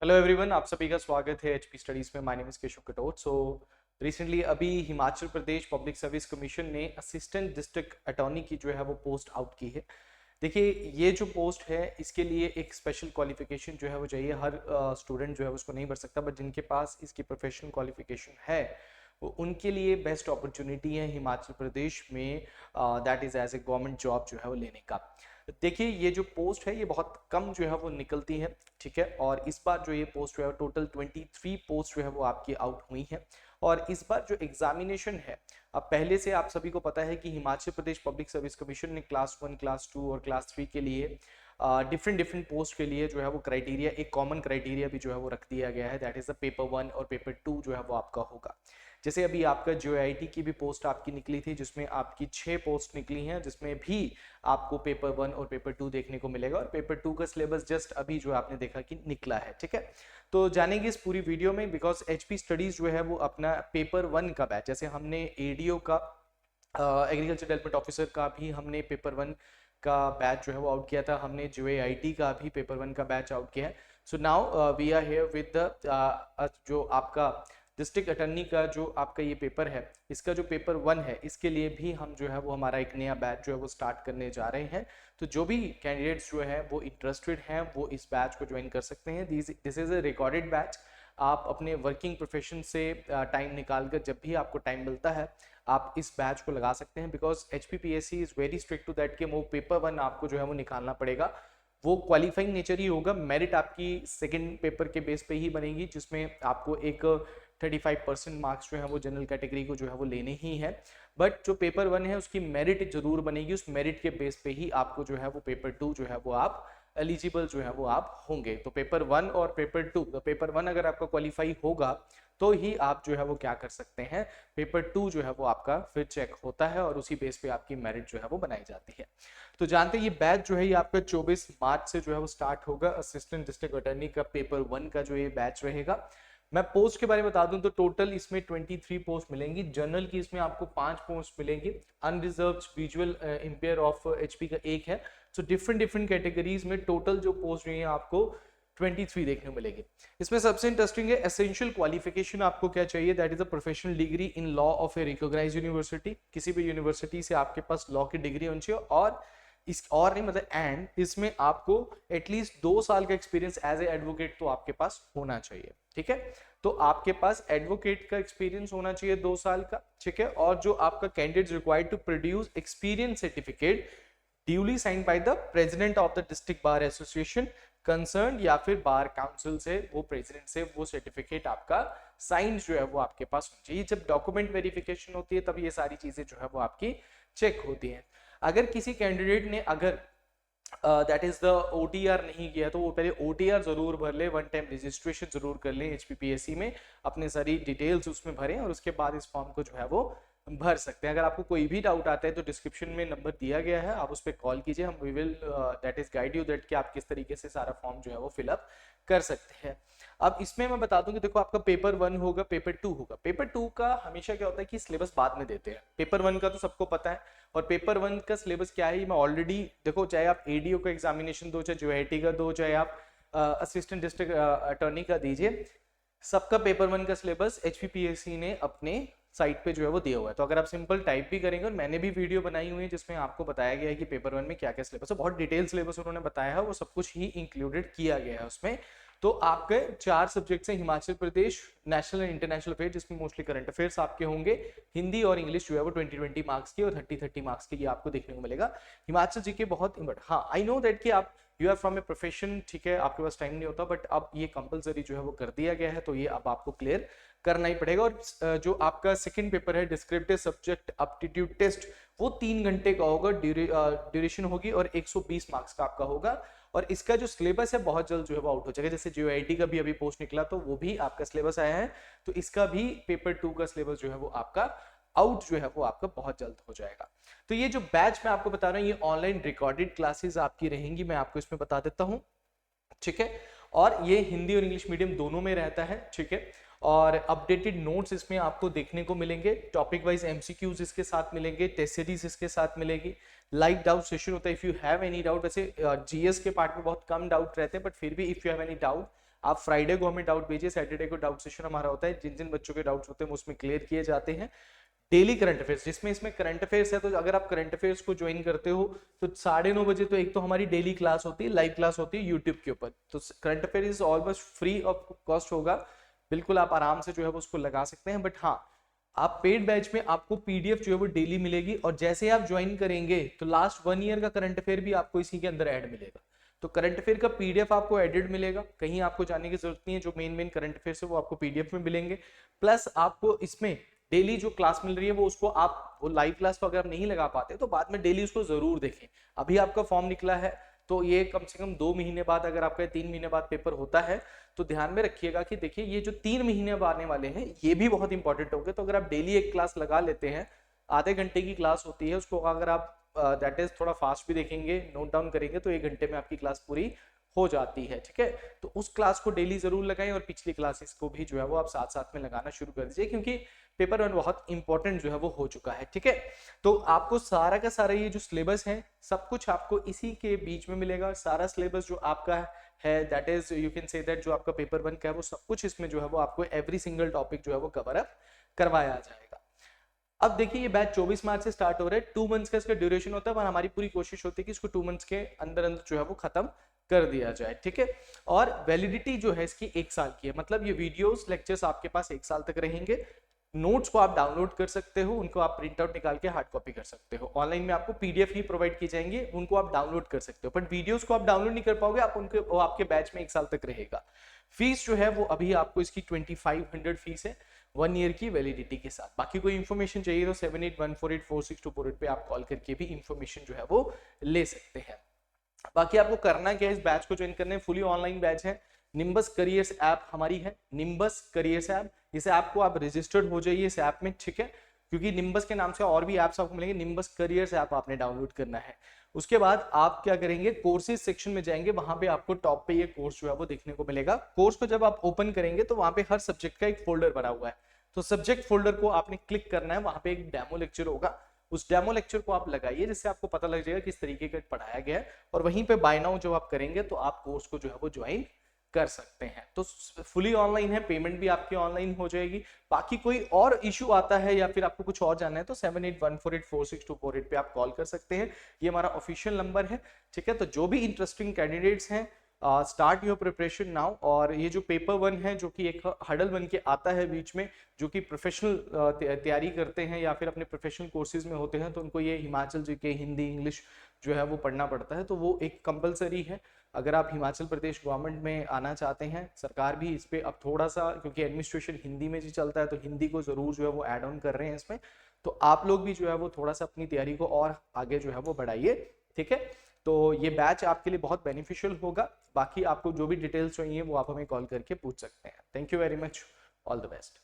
Hello everyone, आप सभी का स्वागत है एचपी स्टडीज में। My name is Keshav Katoch. Recently अभी Himachal Pradesh public service commission ने असिस्टेंट डिस्ट्रिक्ट अटॉर्नी की जो है वो पोस्ट आउट की है। देखिए, ये जो पोस्ट है इसके लिए एक स्पेशल क्वालिफिकेशन जो है वो चाहिए। हर स्टूडेंट जो है उसको नहीं भर सकता, बट जिनके पास इसकी प्रोफेशनल क्वालिफिकेशन है वो उनके लिए बेस्ट अपॉर्चुनिटी है हिमाचल प्रदेश में, that is as a government job जो है वो लेने का। देखिए, ये जो पोस्ट है ये बहुत कम जो है वो निकलती है, ठीक है। और इस बार जो ये पोस्ट जो है टोटल 23 पोस्ट जो है वो आपकी आउट हुई है। और इस बार जो एग्जामिनेशन है, अब पहले से आप सभी को पता है कि Himachal Pradesh public service commission ने क्लास 1, क्लास 2 और क्लास 3 के लिए डिफरेंट डिफरेंट पोस्ट के लिए जो है वो क्राइटेरिया, एक कॉमन क्राइटेरिया भी जो है वो रख दिया गया है, दैट इज द पेपर 1 और पेपर 2 जो है वो आपका होगा। जैसे अभी आपका JIT की भी पोस्ट आपकी निकली थी, जिसमें आपकी 6 पोस्ट निकली हैं, जिसमें भी आपको पेपर 1 और पेपर 2 देखने को मिलेगा। और पेपर 2 का सिलेबस जस्ट अभी जो आपने देखा कि निकला है, ठीक है। तो जानेंगे इस पूरी वीडियो में, बिकॉज HP स्टडीज जो है वो अपना पेपर 1 का बैच, जैसे हमने ADO का, एग्रीकल्चर डेवलपमेंट ऑफिसर का भी हमने पेपर 1 का बैच जो है वो आउट किया था, हमने JIT का भी पेपर 1 का बैच आउट किया है। So now we are here with the जो आपका डिस्ट्रिक्ट अटर्नी का जो आपका ये पेपर है, इसका जो पेपर 1 है, इसके लिए भी हम जो है वो हमारा एक नया बैच जो है वो स्टार्ट करने जा रहे हैं। तो जो भी कैंडिडेट्स जो है वो इंटरेस्टेड हैं वो इस बैच को ज्वाइन कर सकते हैं। This is a recorded batch. आप अपने वर्किंग प्रोफेशन से टाइम निकाल कर जब भी आपको टाइम मिलता है आप इस बैच को लगा सकते हैं, because HPPSC is very strict to that कि वो पेपर 1 आपको जो है वो निकालना पड़ेगा। वो क्वालिफाइंग नेचर ही होगा, मेरिट आपकी सेकंड पेपर के बेस पे ही बनेगी, जिसमें आपको एक 35% मार्क्स जो है वो जनरल कैटेगरी को जो है वो लेने ही है। बट जो पेपर 1 है उसकी मेरिट जरूर बनेगी, उस मेरिट के बेस पे ही आपको जो है वो पेपर 2 जो है वो आप एलिजिबल जो है वो आप होंगे। तो पेपर 1 और पेपर 2, तो पेपर 1 अगर आपका क्वालिफाई होगा तो ही आप जो है वो क्या कर सकते हैं, पेपर 2 जो है वो आपका फिर चेक होता है और उसी बेस पे आपकी मेरिट जो है वो बनाई जाती है। तो जानते हैं ये बैच जो है ये आपका 24 मार्च से जो है वो स्टार्ट होगा। असिस्टेंट डिस्ट्रिक्ट अटर्नी का पेपर 1 का जो ये बैच रहेगा। मैं पोस्ट के बारे में बता दूं तो टोटल इसमें 23 पोस्ट मिलेंगी। जनरल की इसमें आपको 5 पोस्ट मिलेंगी। Unreserved visual impair of HP का 1 है। सो डिफरेंट डिफरेंट कैटेगरीज में टोटल जो पोस्ट है आपको 23 देखने को मिलेगी। इसमें सबसे इंटरेस्टिंग है एसेंशियल क्वालिफिकेशन आपको क्या चाहिए, that is a professional degree in law of a recognised university. किसी भी यूनिवर्सिटी से आपके पास लॉ की डिग्री होनी चाहिए, और इस और नहीं मतलब एंड इसमें आपको एटलीस्ट 2 साल का एक्सपीरियंस एज ए एडवोकेट तो आपके पास होना चाहिए, ठीक है। तो आपके पास एडवोकेट का एक्सपीरियंस होना चाहिए 2 साल का, ठीक है। और जो आपका candidate required to produce experience certificate duly signed by the president of the district bar association concern, या फिर बार काउंसिल से वो प्रेसिडेंट से वो सर्टिफिकेट आपका साइन जो है वो आपके पास होना चाहिए। जब डॉक्यूमेंट वेरिफिकेशन होती है तब ये सारी चीजें जो है वो आपकी चेक होती हैं। अगर किसी कैंडिडेट ने अगर दैट इज द OTR नहीं किया तो वो पहले OTR जरूर भर ले, 1 टाइम रजिस्ट्रेशन जरूर कर ले HPPSC में, अपने सारी डिटेल्स उसमें भरें और उसके बाद इस फॉर्म को जो है वो भर सकते हैं। अगर आपको कोई भी डाउट आता है तो डिस्क्रिप्शन में नंबर दिया गया है, आप उस पर कॉल कीजिए, हम we will that is guide you that कि आप किस तरीके से सारा फॉर्म जो है वो फिलअप कर सकते हैं। अब इसमें मैं बता दूं कि देखो, आपका पेपर 1 होगा, पेपर 2 होगा। पेपर 2 का हमेशा क्या होता है कि सिलेबस बाद में देते हैं। पेपर 1 का तो सबको पता है, और पेपर 1 का सिलेबस क्या है मैं ऑलरेडी, देखो चाहे आप ADO का एग्जामिनेशन दो, चाहे JIT का दो, चाहे आप असिस्टेंट डिस्ट्रिक्ट अटॉर्नी का दीजिए, सबका पेपर 1 का सिलेबस HPPSC ने अपने साइट पे जो है वो दिया हुआ है। तो अगर आप सिंपल टाइप भी करेंगे, और मैंने भी वीडियो बनाई हुई है जिसमें आपको बताया गया है कि पेपर 1 में क्या क्या सिलेबस है, बहुत डिटेल सिलेबस उन्होंने बताया है, वो सब कुछ ही इंक्लूडेड किया गया है उसमें। तो आपके 4 सब्जेक्ट्स हैं, Himachal Pradesh, national and international affair, जिसमें मोस्टली करंट अफेयर्स आपके होंगे, हिंदी और इंग्लिश जो है वो 20-20 मार्क्स की और 30-30 मार्क्स की ये आपको देखने को मिलेगा। हिमाचल जीके बहुत इंपॉर्टेंट, हाँ आई नो दैट कि आप you are from a profession, ठीक है, आपके पास टाइम नहीं होता, बट अब ये कंपलसरी जो है वो कर दिया गया है, तो ये अब आपको क्लियर करना ही पड़ेगा। और जो आपका सेकंड पेपर है डिस्क्रिप्टिव सब्जेक्ट एप्टीट्यूड टेस्ट, वो 3 घंटे का होगा, ड्यूरेशन होगी, और 120 मार्क्स का आपका होगा। और इसका जो सिलेबस है बहुत जल्द जो है वो आउट हो जाएगा। जैसे JIT का भी अभी पोस्ट निकला तो वो भी आपका सिलेबस आया है, तो इसका भी पेपर 2 का सिलेबस जो है वो आपका आउट जो है वो आपका बहुत जल्द हो जाएगा। तो ये जो बैच मैं आपको बता रहा हूँ ये ऑनलाइन रिकॉर्डेड क्लासेस आपकी रहेंगी, मैं आपको इसमें बता देता हूँ, ठीक है। और ये हिंदी और इंग्लिश मीडियम दोनों में रहता है, ठीक है। और अपडेटेड नोट्स इसमें आपको देखने को मिलेंगे, टॉपिक वाइज MCQs इसके साथ मिलेंगे, टेस्ट सीरीज इसके साथ मिलेगी, लाइव डाउट सेशन होता है। If you have any doubt, वैसे GS के पार्ट में बहुत कम डाउट रहते हैं, बट फिर भी if you have any doubt आप फ्राइडे को हमें डाउट भेजिए, सैटरडे को डाउट सेशन हमारा होता है, जिन जिन बच्चों के डाउट्स होते हैं वो उसमें क्लियर किए जाते हैं। डेली करंट अफेयर्स, जिसमें इसमें करंट अफेयर्स है, तो अगर आप करंट अफेयर्स को ज्वाइन करते हो तो 9:30 बजे तो एक तो हमारी डेली क्लास होती है, लाइव क्लास होती है यूट्यूब के ऊपर। तो current affair is almost free of cost होगा, बिल्कुल आप आराम से जो है वो उसको लगा सकते हैं। बट हाँ, आप पेड बैच में आपको पीडीएफ जो है वो डेली मिलेगी, और जैसे आप ज्वाइन करेंगे तो लास्ट 1 ईयर का करंट अफेयर भी आपको इसी के अंदर ऐड मिलेगा। तो करंट अफेयर का पीडीएफ आपको एडेड मिलेगा, कहीं आपको जाने की जरूरत नहीं है, जो मेन करंट अफेयर है वो आपको पीडीएफ में मिलेंगे। प्लस आपको इसमें डेली जो क्लास मिल रही है वो उसको आप, वो लाइव क्लास को अगर आप नहीं लगा पाते तो बाद में डेली उसको जरूर देखें। अभी आपका फॉर्म निकला है तो ये कम से कम 2 महीने बाद, अगर आपका 3 महीने बाद पेपर होता है तो ध्यान में रखिएगा कि देखिए ये जो 3 महीने अब आने वाले हैं ये भी बहुत इंपॉर्टेंट होंगे। तो अगर आप डेली एक क्लास लगा लेते हैं, आधे घंटे की क्लास होती है, उसको अगर आप दैट इज थोड़ा फास्ट भी देखेंगे, नोट डाउन करेंगे, तो 1 घंटे में आपकी क्लास पूरी हो जाती है। ठीक है, तो उस क्लास को डेली जरूर लगाएं, और पिछली क्लासेस को भी जो है वो आप साथ साथ में लगाना शुरू कर दीजिए, क्योंकि पेपर 1 बहुत इंपॉर्टेंट जो है वो हो चुका है। ठीक है, तो आपको सारा का सारा ये जो सिलेबस है सब कुछ आपको इसी के बीच में मिलेगा। सारा सिलेबस जो आपका है that is you can say that जो आपका पेपर 1 का है वो सब कुछ इसमें जो है वो आपको एवरी सिंगल टॉपिक जो है वो कवर अप करवाया जाएगा। अब देखिए ये बैच 24 मार्च से स्टार्ट हो रहा है, 2 मंथ्स का इसका ड्यूरेशन होता है, पर हमारी पूरी कोशिश होती है कि इसको 2 मंथ्स के अंदर अंदर जो है वो खत्म कर दिया जाए। ठीक है, और वैलिडिटी जो है इसकी 1 साल की है, मतलब ये वीडियोस लेक्चर्स आपके पास 1 साल तक रहेंगे। नोट्स को आप डाउनलोड कर सकते हो, उनको आप प्रिंट आउट निकाल के हार्ड कॉपी कर सकते हो। ऑनलाइन में आपको पीडीएफ ही प्रोवाइड की जाएंगे, उनको आप डाउनलोड कर सकते हो, बट वीडियोस को आप डाउनलोड नहीं कर पाओगे, आप उनके वो आपके बैच में 1 साल तक रहेगा। फीस जो है वो अभी आपको इसकी 2500 फीस है 1 ईयर की वैलिडिटी के साथ। बाकी कोई इन्फॉर्मेशन चाहिए तो 7814846248 पे आप कॉल करके भी इन्फॉर्मेशन जो है वो ले सकते हैं। बाकी आपको करना क्या है, इस बैच को ज्वाइन करने, फुली ऑनलाइन बैच है, निम्बस करियर्स ऐप हमारी है, निम्बस करियर्स ऐप, इस ऐप को आप रजिस्टर्ड हो जाइए इस ऐप में। ठीक है, क्योंकि निम्बस के नाम से और भी ऐप्स आपको मिलेंगे, निम्बस करियर्स ऐप आपने डाउनलोड करना है। उसके बाद आप क्या करेंगे, कोर्सेज सेक्शन में जाएंगे, वहां पे आपको टॉप पे ये कोर्स जो है वो देखने को मिलेगा। कोर्स को जब आप ओपन करेंगे तो वहां पे हर सब्जेक्ट का एक फोल्डर बना हुआ है, तो सब्जेक्ट फोल्डर को आपने क्लिक करना है, वहां पे एक डेमो लेक्चर होगा, उस डेमो लेक्चर को आप लगाइए, जिससे आपको पता लग जाएगा किस तरीके का पढ़ाया गया है, और वहीं पे बाय नाउ जब आप करेंगे तो आप कोर्स को जो है वो ज्वाइन कर सकते हैं। तो फुली ऑनलाइन है, पेमेंट भी आपकी ऑनलाइन हो जाएगी। बाकी कोई और इशू आता है या फिर आपको कुछ और जानना है तो 7814846248 पे आप कॉल कर सकते हैं, ये हमारा ऑफिशियल नंबर है। ठीक है, तो जो भी इंटरेस्टिंग कैंडिडेट्स हैं, स्टार्ट योर प्रिपरेशन नाउ। और ये जो पेपर 1 है जो कि एक हडल बन के आता है बीच में, जो कि प्रोफेशनल तैयारी करते हैं या फिर अपने प्रोफेशनल कोर्सेज में होते हैं, तो उनको ये हिमाचल जीके, हिंदी, इंग्लिश जो है वो पढ़ना पड़ता है, तो वो एक कंपलसरी है। अगर आप हिमाचल प्रदेश गवर्नमेंट में आना चाहते हैं, सरकार भी इस पे अब थोड़ा सा, क्योंकि एडमिनिस्ट्रेशन हिंदी में जी चलता है, तो हिंदी को जरूर जो है वो ऐड ऑन कर रहे हैं इसमें, तो आप लोग भी जो है वो थोड़ा सा अपनी तैयारी को और आगे जो है वो बढ़ाइए। ठीक है, तो ये बैच आपके लिए बहुत बेनिफिशियल होगा। बाकी आपको जो भी डिटेल्स चाहिए वो आप हमें कॉल करके पूछ सकते हैं। Thank you very much, all the best.